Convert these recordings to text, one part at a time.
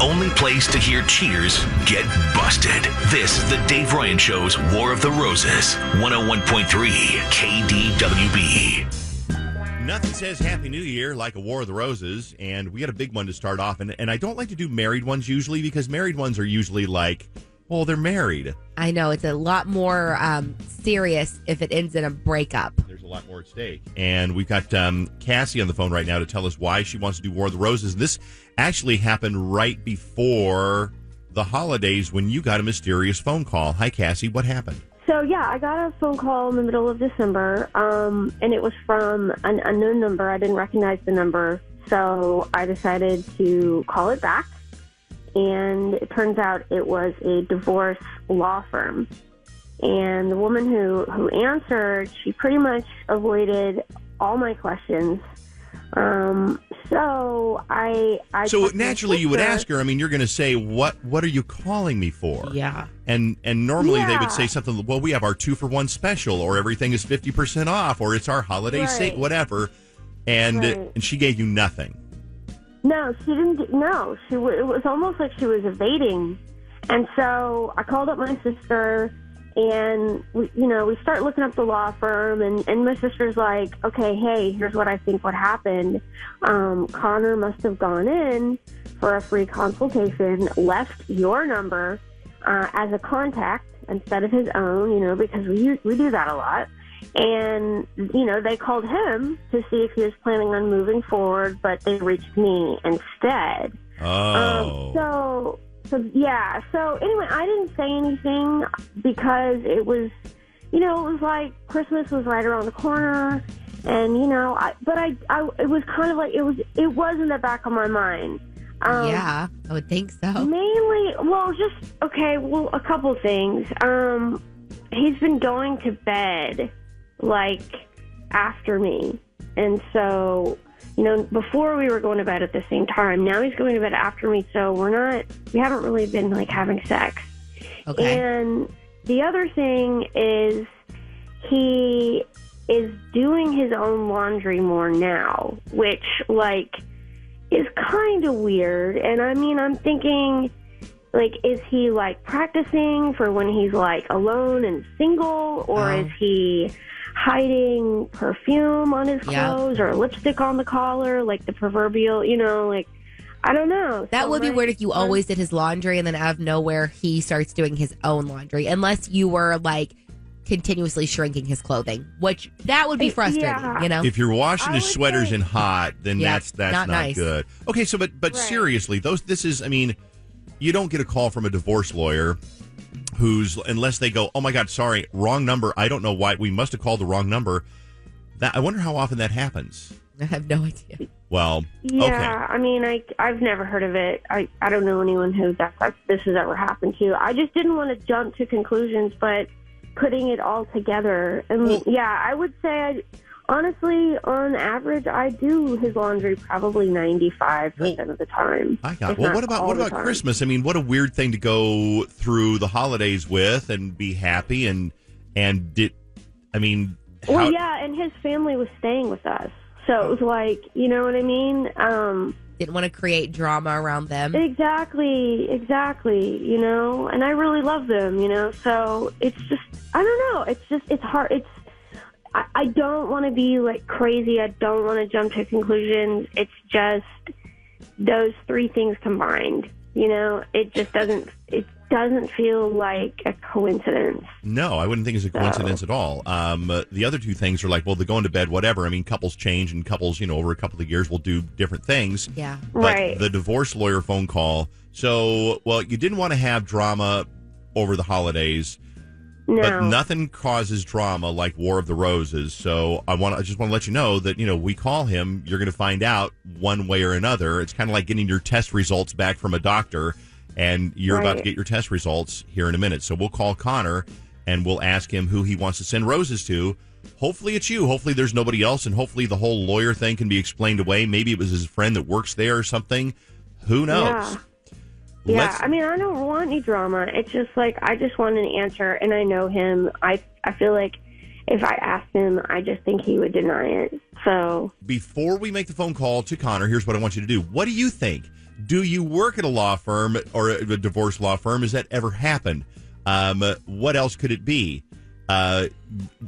only place to hear cheers get busted. This is the Dave Ryan Show's War of the Roses, 101.3 KDWB. Nothing says Happy New Year like a War of the Roses, and we got a big one to start off. And I don't like to do married ones usually because married ones are usually like, well, they're married. I know. It's a lot more serious if it ends in a breakup. There's a lot more at stake. And we've got Cassie on the phone right now to tell us why she wants to do War of the Roses. And this actually happened right before the holidays when you got a mysterious phone call. Hi, Cassie. What happened? So, yeah, I got a phone call in the middle of December, and it was from an unknown number. I didn't recognize the number, so I decided to call it back, and it turns out it was a divorce law firm. And the woman who answered, she pretty much avoided all my questions. So naturally you would ask her, I mean, you're going to say, what are you calling me for? Yeah. And normally they would say something, well, we have our 2-for-1 special, or everything is 50% off, or it's our holiday sale, whatever. And she gave you nothing. No, she didn't. No, it was almost like she was evading. And so I called up my sister, and we start looking up the law firm, and my sister's like, okay, hey, here's what I think what happened. Connor must have gone in for a free consultation, left your number as a contact instead of his own, because we do that a lot. And, they called him to see if he was planning on moving forward, but they reached me instead. Oh. So anyway, I didn't say anything because it was, it was like Christmas was right around the corner, and it was kind of like it was in the back of my mind. Yeah, I would think so. Mainly, a couple things. He's been going to bed after me, and so. Before we were going to bed at the same time. Now he's going to bed after me, so we haven't really been, having sex. Okay. And the other thing is he is doing his own laundry more now, which, is kind of weird. And, I'm thinking, is he, practicing for when he's, alone and single, or is he hiding perfume on his clothes or lipstick on the collar, the proverbial, I don't know. That would be weird if you always did his laundry and then out of nowhere he starts doing his own laundry, unless you were continuously shrinking his clothing, which that would be frustrating, If you're washing his sweaters in hot, then that's not nice. Good. Okay, so but seriously, you don't get a call from a divorce lawyer unless they go, oh my God, sorry, wrong number. I don't know why. We must have called the wrong number. I wonder how often that happens. I have no idea. Well, yeah, okay. I've never heard of it. I don't know anyone who this has ever happened to. I just didn't want to jump to conclusions, but putting it all together. And I would say, honestly, on average, I do his laundry probably 95% of the time. What about Christmas? What a weird thing to go through the holidays with and be happy and and his family was staying with us. So it was you know what I mean? Didn't want to create drama around them. Exactly, and I really love them, so it's just, I don't know, it's hard, I don't want to be crazy. I don't want to jump to conclusions. It's just those three things combined. It just doesn't feel like a coincidence. No, I wouldn't think it's a coincidence at all. The other two things are they're going to bed, whatever. couples change, and couples, over a couple of years will do different things. Yeah. But the divorce lawyer phone call. So, you didn't want to have drama over the holidays. No. But nothing causes drama like War of the Roses. So I just want to let you know that, we call him, you're going to find out one way or another. It's kind of like getting your test results back from a doctor, and you're about to get your test results here in a minute. So we'll call Connor, and we'll ask him who he wants to send roses to. Hopefully it's you. Hopefully there's nobody else, and hopefully the whole lawyer thing can be explained away. Maybe it was his friend that works there or something. Who knows? Yeah. Yeah, I don't want any drama. It's just I just want an answer, and I know him. I feel like if I asked him, I just think he would deny it. So before we make the phone call to Connor, here's what I want you to do. What do you think? Do you work at a law firm or a divorce law firm? Has that ever happened? What else could it be?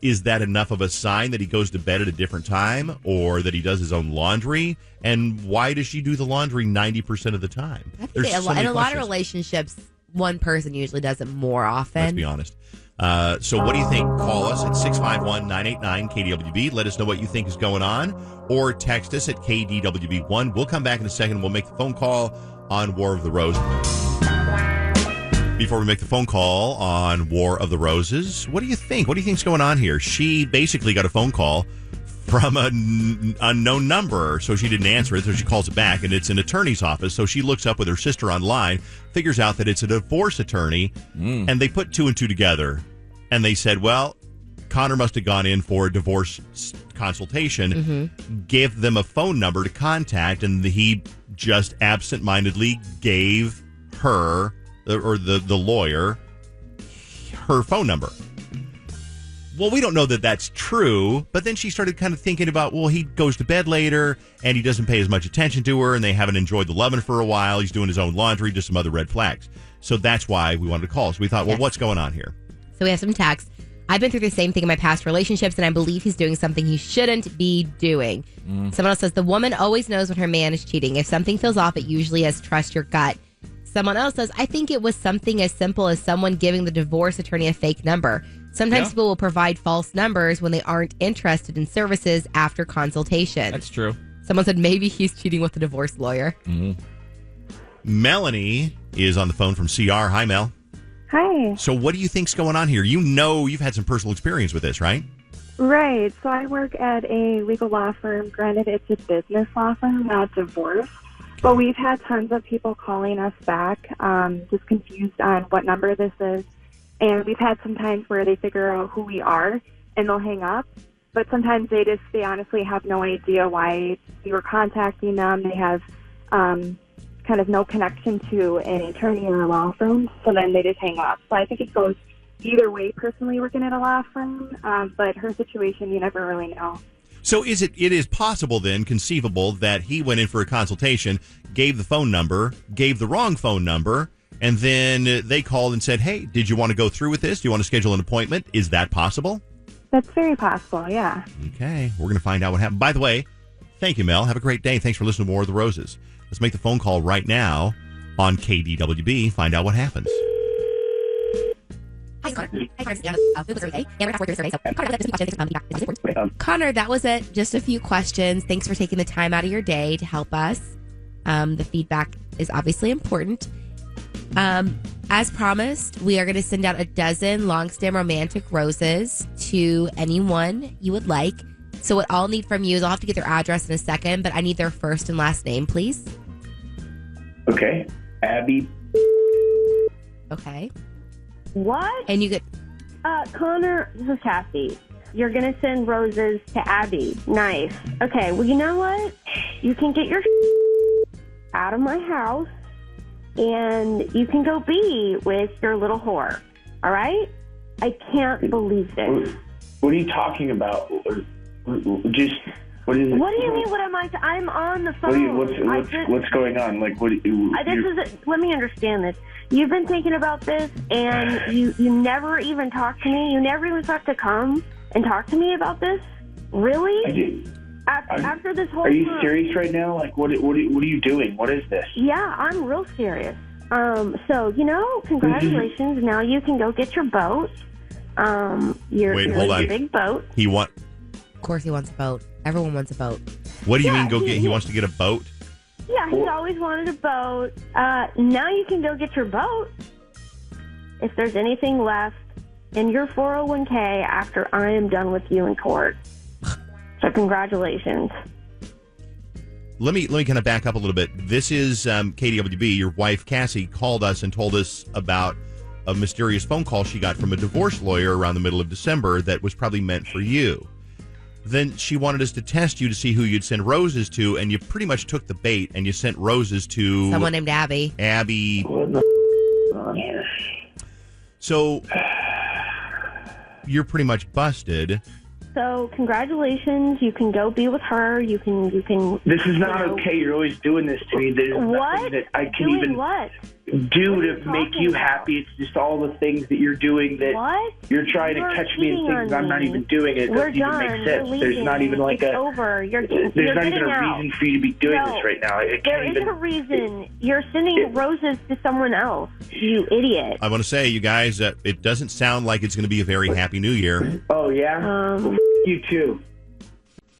Is that enough of a sign that he goes to bed at a different time or that he does his own laundry? And why does she do the laundry 90% of the time? I think in a lot of relationships, one person usually does it more often. Let's be honest. So what do you think? Call us at 651-989-KDWB. Let us know what you think is going on. Or text us at KDWB1. We'll come back in a second. We'll make the phone call on War of the Roses. Before we make the phone call on War of the Roses, what do you think? What do you think's going on here? She basically got a phone call from an unknown number, so she didn't answer it, so she calls it back, and it's an attorney's office. So she looks up with her sister online, figures out that it's a divorce attorney, and they put two and two together. And they said, well, Connor must have gone in for a divorce consultation, gave them a phone number to contact, and he just absentmindedly gave her, or the lawyer, her phone number. Well, we don't know that that's true, but then she started kind of thinking about, well, he goes to bed later, and he doesn't pay as much attention to her, and they haven't enjoyed the loving for a while. He's doing his own laundry, just some other red flags. So that's why we wanted to call. So we thought, well, what's going on here? So we have some texts. I've been through the same thing in my past relationships, and I believe he's doing something he shouldn't be doing. Someone else says, the woman always knows when her man is cheating. If something feels off, it usually is trust your gut. Someone else says, I think it was something as simple as someone giving the divorce attorney a fake number. Sometimes people will provide false numbers when they aren't interested in services after consultation. That's true. Someone said maybe he's cheating with the divorce lawyer. Melanie is on the phone from CR. Hi, Mel. Hi. So what do you think's going on here? You know you've had some personal experience with this, right? Right. So I work at a legal law firm. Granted, it's a business law firm, not divorce. But we've had tons of people calling us back, just confused on what number this is. And we've had some times where they figure out who we are and they'll hang up. But sometimes they honestly have no idea why we were contacting them. They have kind of no connection to an attorney or a law firm. So then they just hang up. So I think it goes either way, personally working at a law firm. But her situation, you never really know. So it is possible then, conceivable, that he went in for a consultation, gave the phone number, gave the wrong phone number, and then they called and said, hey, did you want to go through with this? Do you want to schedule an appointment? Is that possible? That's very possible, yeah. Okay, we're going to find out what happened. By the way, thank you, Mel. Have a great day. Thanks for listening to War of the Roses. Let's make the phone call right now on KDWB. Find out what happens. Connor, that was it. Just a few questions. Thanks for taking the time out of your day to help us. The feedback is obviously important. As promised, we are going to send out a dozen long stem romantic roses to anyone you would like. So what I'll need from you is I'll have to get their address in a second, but I need their first and last name, please. Okay. Abby. Okay. What? And you get... Connor, this is Cassie. You're going to send roses to Abby. Nice. Okay, well, you know what? You can get your out of my house, and you can go be with your little whore. All right? I can't believe this. What are you talking about? Just what is it? What do you mean? What am I? I'm on the phone. What's going on? Like what? Let me understand this. You've been thinking about this, and you never even talked to me. You never even thought to come and talk to me about this. Really? I did. After this whole Are you time. serious right now? Like what are you doing? What is this? Yeah, I'm real serious. So congratulations. Now you can go get your boat. Your hold on. big boat. Of course he wants a boat. Everyone wants a boat. What do you mean he wants to get a boat? Yeah, he's always wanted a boat. Now you can go get your boat. If there's anything left in your 401k after I am done with you in court. So congratulations. Let me kind of back up a little bit. This is KDWB. Your wife, Cassie, called us and told us about a mysterious phone call she got from a divorce lawyer around the middle of December that was probably meant for you. Then she wanted us to test you to see who you'd send roses to, and you pretty much took the bait and you sent roses to... someone named Abby. Abby. What the on here? So you're pretty much busted. So congratulations. You can go be with her. You can. This is not okay. You're always doing this to me. There's What? nothing that I can Doing even what? do What are to you make talking you about? happy. It's just all the things that you're doing that What? you're trying to You're catch me in cheating things on I'm not me. even doing. It We're doesn't even done. make We're sense. There's leaving. not even like it's a. over. You're There's you're not even getting a out. reason for you to be doing No. this right now. I There can't isn't even. a reason. You're sending roses to someone else. You idiot. I want to say, you guys, it doesn't sound like it's going to be a very happy new year. Oh yeah. You too.